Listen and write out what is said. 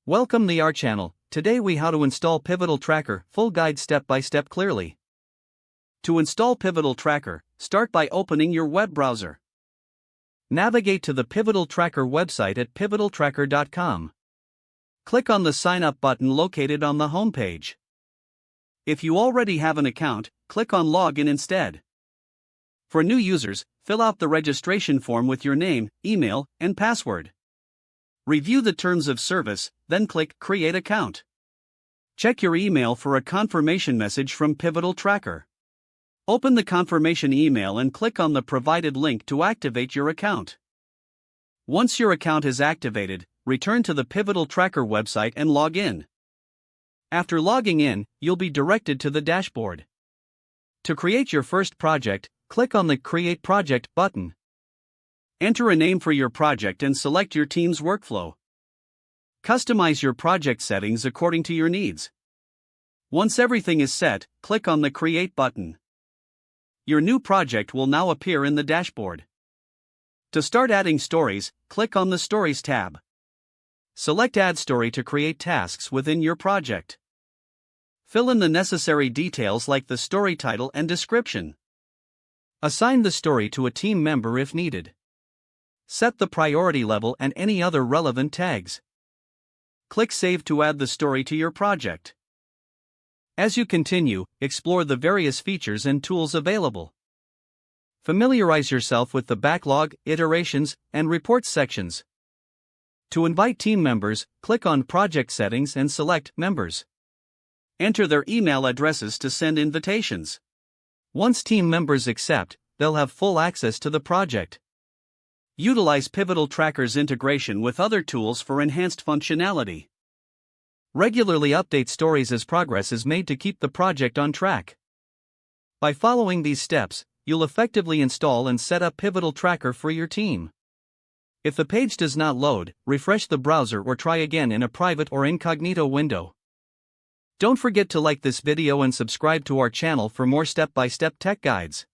Welcome to our channel. Today we how to install Pivotal Tracker, full guide step by step clearly. To install Pivotal Tracker, start by opening your web browser. Navigate to the Pivotal Tracker website at pivotaltracker.com. Click on the Sign Up button located on the home page. If you already have an account, click on Login instead. For new users, fill out the registration form with your name, email, and password. Review the terms of service, then click Create Account. Check your email for a confirmation message from Pivotal Tracker. Open the confirmation email and click on the provided link to activate your account. Once your account is activated, return to the Pivotal Tracker website and log in. After logging in, you'll be directed to the dashboard. To create your first project, click on the Create Project button. Enter a name for your project and select your team's workflow. Customize your project settings according to your needs. Once everything is set, click on the Create button. Your new project will now appear in the dashboard. To start adding stories, click on the Stories tab. Select Add Story to create tasks within your project. Fill in the necessary details like the story title and description. Assign the story to a team member if needed. Set the priority level and any other relevant tags. Click Save to add the story to your project. As you continue, explore the various features and tools available. Familiarize yourself with the backlog, iterations, and reports sections. To invite team members, click on Project Settings and select Members. Enter their email addresses to send invitations. Once team members accept, they'll have full access to the project. Utilize Pivotal Tracker's integration with other tools for enhanced functionality. Regularly update stories as progress is made to keep the project on track. By following these steps, you'll effectively install and set up Pivotal Tracker for your team. If the page does not load, refresh the browser or try again in a private or incognito window. Don't forget to like this video and subscribe to our channel for more step-by-step tech guides.